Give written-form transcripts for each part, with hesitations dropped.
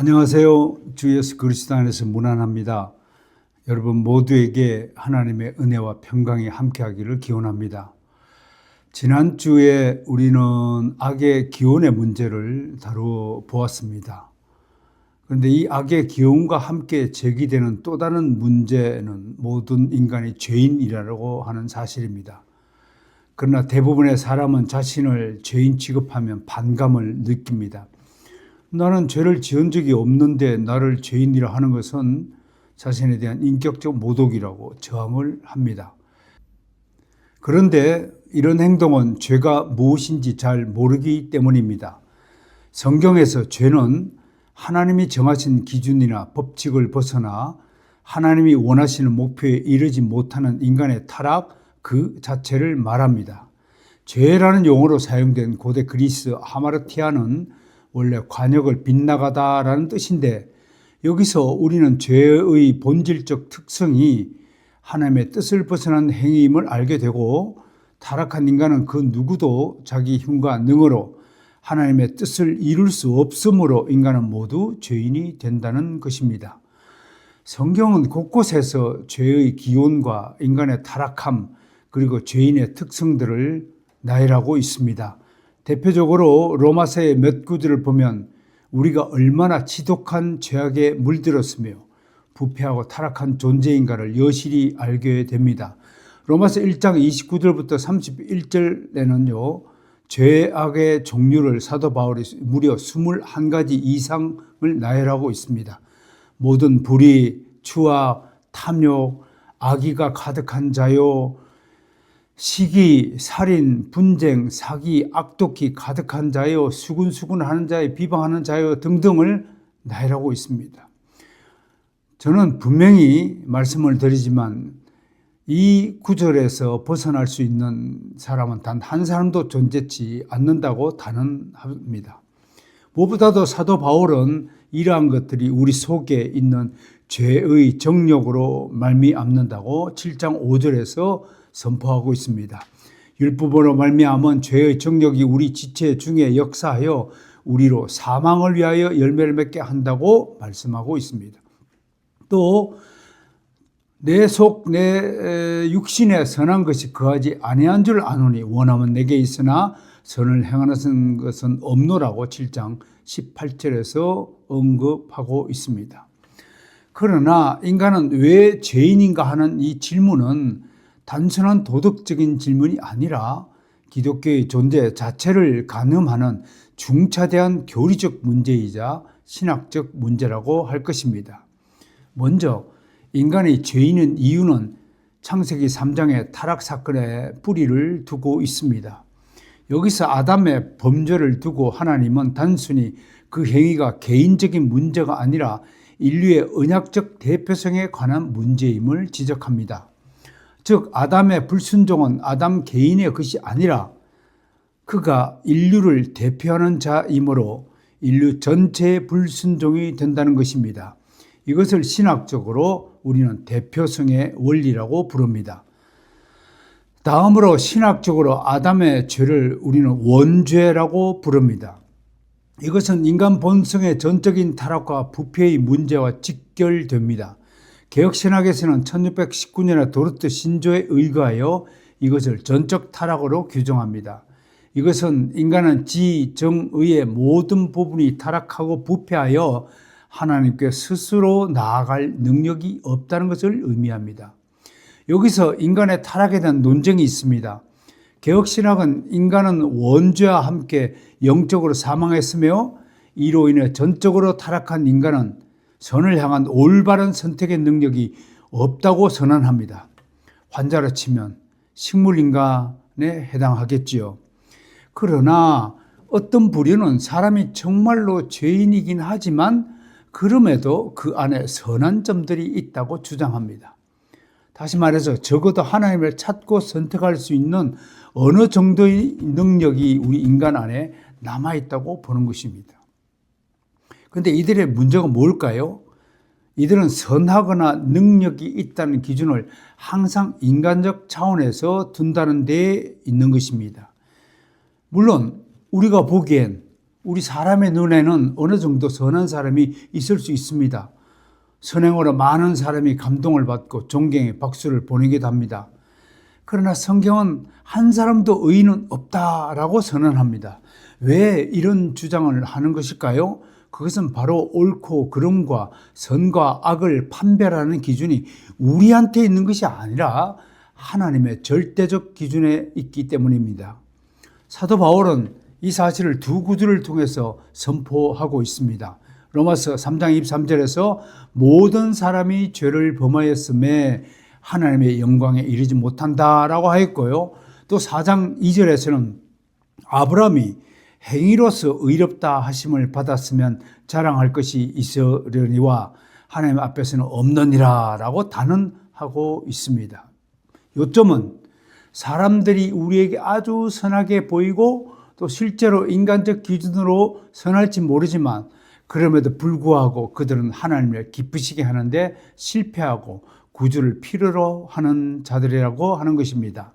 안녕하세요. 주 예수 그리스도 안에서 문안합니다. 여러분 모두에게 하나님의 은혜와 평강이 함께하기를 기원합니다. 지난주에 우리는 악의 기원의 문제를 다루어 보았습니다. 그런데 이 악의 기원과 함께 제기되는 또 다른 문제는 모든 인간이 죄인이라고 하는 사실입니다. 그러나 대부분의 사람은 자신을 죄인 취급하면 반감을 느낍니다. 나는 죄를 지은 적이 없는데 나를 죄인이라 하는 것은 자신에 대한 인격적 모독이라고 저항을 합니다. 그런데 이런 행동은 죄가 무엇인지 잘 모르기 때문입니다. 성경에서 죄는 하나님이 정하신 기준이나 법칙을 벗어나 하나님이 원하시는 목표에 이르지 못하는 인간의 타락 그 자체를 말합니다. 죄라는 용어로 사용된 고대 그리스 하마르티아는 원래 관역을 빗나가다라는 뜻인데 여기서 우리는 죄의 본질적 특성이 하나님의 뜻을 벗어난 행위임을 알게 되고 타락한 인간은 그 누구도 자기 힘과 능으로 하나님의 뜻을 이룰 수 없으므로 인간은 모두 죄인이 된다는 것입니다. 성경은 곳곳에서 죄의 기원과 인간의 타락함 그리고 죄인의 특성들을 나열하고 있습니다. 대표적으로 로마서의 몇 구절을 보면 우리가 얼마나 지독한 죄악에 물들었으며 부패하고 타락한 존재인가를 여실히 알게 됩니다. 로마서 1장 29절부터 31절에는요. 죄악의 종류를 사도 바울이 무려 21가지 이상을 나열하고 있습니다. 모든 불의, 추악, 탐욕, 악의가 가득한 자요, 시기, 살인, 분쟁, 사기, 악독이 가득한 자요, 수군수군하는 자요, 비방하는 자요 등등을 나열하고 있습니다. 저는 분명히 말씀을 드리지만 이 구절에서 벗어날 수 있는 사람은 단 한 사람도 존재치 않는다고 단언합니다. 무엇보다도 사도 바울은 이러한 것들이 우리 속에 있는 죄의 정욕으로 말미암는다고 7장 5절에서 선포하고 있습니다. 율법으로 말미암은 죄의 정욕이 우리 지체 중에 역사하여 우리로 사망을 위하여 열매를 맺게 한다고 말씀하고 있습니다. 또 내 속 내 육신에 선한 것이 거하지 아니한 줄 아노니 원함은 내게 있으나 선을 행하는 것은 없노라고 7장 18절에서 언급하고 있습니다. 그러나 인간은 왜 죄인인가 하는 이 질문은 단순한 도덕적인 질문이 아니라 기독교의 존재 자체를 가늠하는 중차대한 교리적 문제이자 신학적 문제라고 할 것입니다. 먼저 인간의 죄인인 이유는 창세기 3장의 타락 사건에 뿌리를 두고 있습니다. 여기서 아담의 범죄를 두고 하나님은 단순히 그 행위가 개인적인 문제가 아니라 인류의 언약적 대표성에 관한 문제임을 지적합니다. 즉 아담의 불순종은 아담 개인의 것이 아니라 그가 인류를 대표하는 자이므로 인류 전체의 불순종이 된다는 것입니다. 이것을 신학적으로 우리는 대표성의 원리라고 부릅니다. 다음으로 신학적으로 아담의 죄를 우리는 원죄라고 부릅니다. 이것은 인간 본성의 전적인 타락과 부패의 문제와 직결됩니다. 개혁신학에서는 1619년에 도르트 신조에 의거하여 이것을 전적 타락으로 규정합니다. 이것은 인간은 지, 정, 의의 모든 부분이 타락하고 부패하여 하나님께 스스로 나아갈 능력이 없다는 것을 의미합니다. 여기서 인간의 타락에 대한 논쟁이 있습니다. 개혁신학은 인간은 원죄와 함께 영적으로 사망했으며 이로 인해 전적으로 타락한 인간은 선을 향한 올바른 선택의 능력이 없다고 선언합니다. 환자로 치면 식물인간에 해당하겠지요. 그러나 어떤 부류는 사람이 정말로 죄인이긴 하지만 그럼에도 그 안에 선한 점들이 있다고 주장합니다. 다시 말해서 적어도 하나님을 찾고 선택할 수 있는 어느 정도의 능력이 우리 인간 안에 남아있다고 보는 것입니다. 그런데 이들의 문제가 뭘까요? 이들은 선하거나 능력이 있다는 기준을 항상 인간적 차원에서 둔다는 데 있는 것입니다. 물론 우리가 보기엔 우리 사람의 눈에는 어느 정도 선한 사람이 있을 수 있습니다. 선행으로 많은 사람이 감동을 받고 존경의 박수를 보내기도 합니다. 그러나 성경은 한 사람도 의인은 없다라고 선언합니다. 왜 이런 주장을 하는 것일까요? 그것은 바로 옳고 그름과 선과 악을 판별하는 기준이 우리한테 있는 것이 아니라 하나님의 절대적 기준에 있기 때문입니다. 사도 바울은 이 사실을 두 구절을 통해서 선포하고 있습니다. 로마서 3장 23절에서 모든 사람이 죄를 범하였음에 하나님의 영광에 이르지 못한다라고 하였고요. 또 4장 2절에서는 아브라함이 행위로서 의롭다 하심을 받았으면 자랑할 것이 있으려니와 하나님 앞에서는 없느니라 라고 단언하고 있습니다. 요점은 사람들이 우리에게 아주 선하게 보이고 또 실제로 인간적 기준으로 선할지 모르지만 그럼에도 불구하고 그들은 하나님을 기쁘시게 하는데 실패하고 구주를 필요로 하는 자들이라고 하는 것입니다.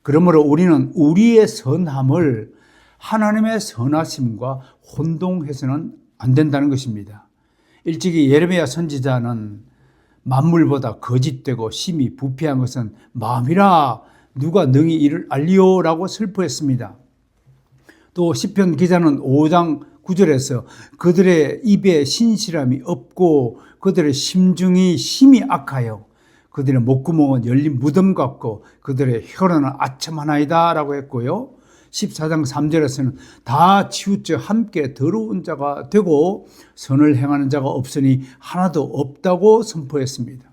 그러므로 우리는 우리의 선함을 하나님의 선하심과 혼동해서는 안 된다는 것입니다. 일찍이 예레미야 선지자는 만물보다 거짓되고 심히 부패한 것은 마음이라 누가 능히 이를 알리오라고 슬퍼했습니다. 또 시편 기자는 5장 9절에서 그들의 입에 신실함이 없고 그들의 심중이 심히 악하여 그들의 목구멍은 열린 무덤 같고 그들의 혀로는 아첨하나이다 라고 했고요. 14장 3절에서는 다 치우쳐 함께 더러운 자가 되고 선을 행하는 자가 없으니 하나도 없다고 선포했습니다.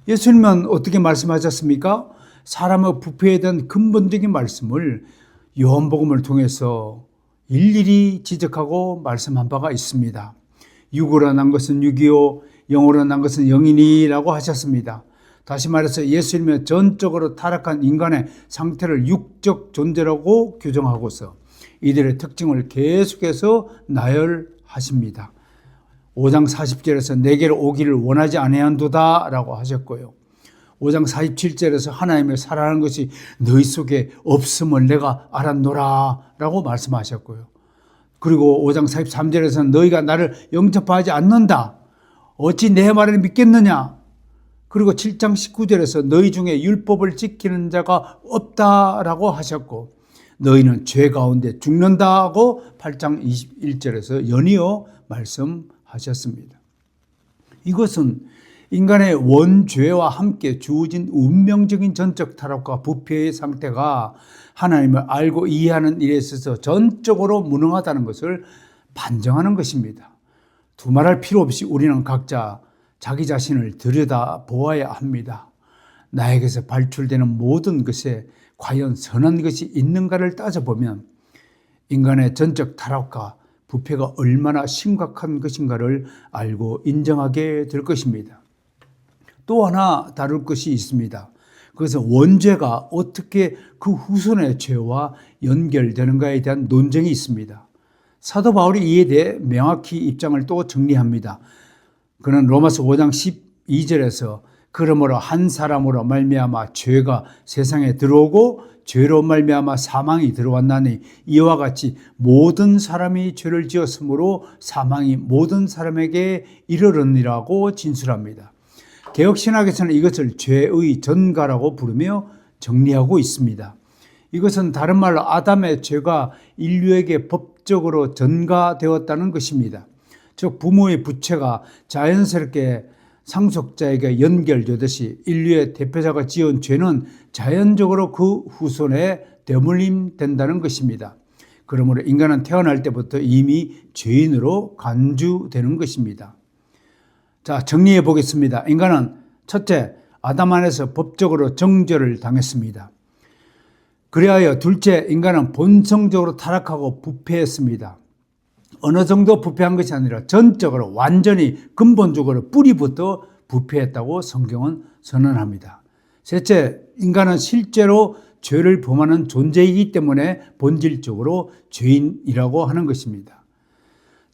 예수님은 어떻게 말씀하셨습니까? 사람의 부패에 대한 근본적인 말씀을 요한복음을 통해서 일일이 지적하고 말씀한 바가 있습니다. 육으로 난 것은 육이요 영으로 난 것은 영이니라고 하셨습니다. 다시 말해서 예수님은 전적으로 타락한 인간의 상태를 육적 존재라고 규정하고서 이들의 특징을 계속해서 나열하십니다. 5장 40절에서 내게로 오기를 원하지 아니한도다 라고 하셨고요. 5장 47절에서 하나님을 사랑하는 것이 너희 속에 없음을 내가 알았노라 라고 말씀하셨고요. 그리고 5장 43절에서는 너희가 나를 영접하지 않는다. 어찌 내 말을 믿겠느냐. 그리고 7장 19절에서 너희 중에 율법을 지키는 자가 없다라고 하셨고 너희는 죄 가운데 죽는다고 8장 21절에서 연이어 말씀하셨습니다. 이것은 인간의 원죄와 함께 주어진 운명적인 전적 타락과 부패의 상태가 하나님을 알고 이해하는 일에 있어서 전적으로 무능하다는 것을 반증하는 것입니다. 두말할 필요 없이 우리는 각자 자기 자신을 들여다 보아야 합니다. 나에게서 발출되는 모든 것에 과연 선한 것이 있는가를 따져보면 인간의 전적 타락과 부패가 얼마나 심각한 것인가를 알고 인정하게 될 것입니다. 또 하나 다룰 것이 있습니다. 그것은 원죄가 어떻게 그 후손의 죄와 연결되는가에 대한 논쟁이 있습니다. 사도 바울이 이에 대해 명확히 입장을 또 정리합니다. 그는 로마서 5장 12절에서 그러므로 한 사람으로 말미암아 죄가 세상에 들어오고 죄로 말미암아 사망이 들어왔나니 이와 같이 모든 사람이 죄를 지었으므로 사망이 모든 사람에게 이르렀니라고 진술합니다. 개혁신학에서는 이것을 죄의 전가라고 부르며 정리하고 있습니다. 이것은 다른 말로 아담의 죄가 인류에게 법적으로 전가되었다는 것입니다. 즉 부모의 부채가 자연스럽게 상속자에게 연결되듯이 인류의 대표자가 지은 죄는 자연적으로 그 후손에 대물림된다는 것입니다. 그러므로 인간은 태어날 때부터 이미 죄인으로 간주되는 것입니다. 자, 정리해 보겠습니다. 인간은 첫째, 아담 안에서 법적으로 정죄를 당했습니다. 그리하여 둘째, 인간은 본성적으로 타락하고 부패했습니다. 어느 정도 부패한 것이 아니라 전적으로 완전히 근본적으로 뿌리부터 부패했다고 성경은 선언합니다. 셋째, 인간은 실제로 죄를 범하는 존재이기 때문에 본질적으로 죄인이라고 하는 것입니다.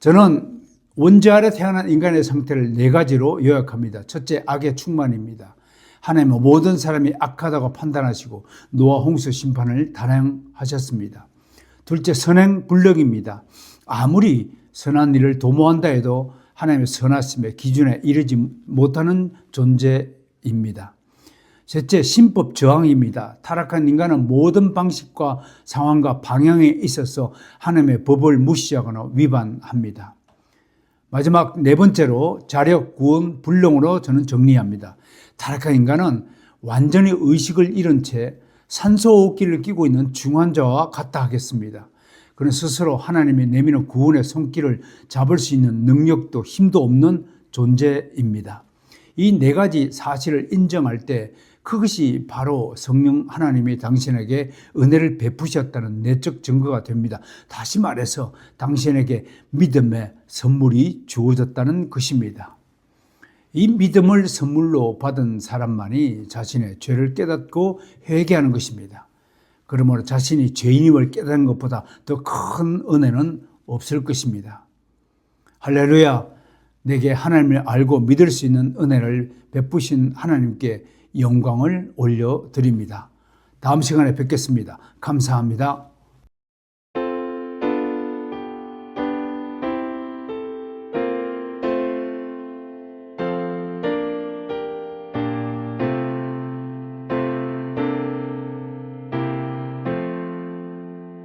저는 원죄 아래 태어난 인간의 상태를 네 가지로 요약합니다. 첫째, 악의 충만입니다. 하나님은 모든 사람이 악하다고 판단하시고 노아 홍수 심판을 단행하셨습니다. 둘째, 선행 불력입니다. 아무리 선한 일을 도모한다 해도 하나님의 선하심의 기준에 이르지 못하는 존재입니다. 셋째, 신법 저항입니다. 타락한 인간은 모든 방식과 상황과 방향에 있어서 하나님의 법을 무시하거나 위반합니다. 마지막 네 번째로 자력, 구원, 불능으로 저는 정리합니다. 타락한 인간은 완전히 의식을 잃은 채 산소호흡기를 끼고 있는 중환자와 같다 하겠습니다. 그는 스스로 하나님이 내미는 구원의 손길을 잡을 수 있는 능력도 힘도 없는 존재입니다. 이 네 가지 사실을 인정할 때 그것이 바로 성령 하나님이 당신에게 은혜를 베푸셨다는 내적 증거가 됩니다. 다시 말해서 당신에게 믿음의 선물이 주어졌다는 것입니다. 이 믿음을 선물로 받은 사람만이 자신의 죄를 깨닫고 회개하는 것입니다. 그러므로 자신이 죄인임을 깨닫는 것보다 더 큰 은혜는 없을 것입니다. 할렐루야! 내게 하나님을 알고 믿을 수 있는 은혜를 베푸신 하나님께 영광을 올려드립니다. 다음 시간에 뵙겠습니다. 감사합니다.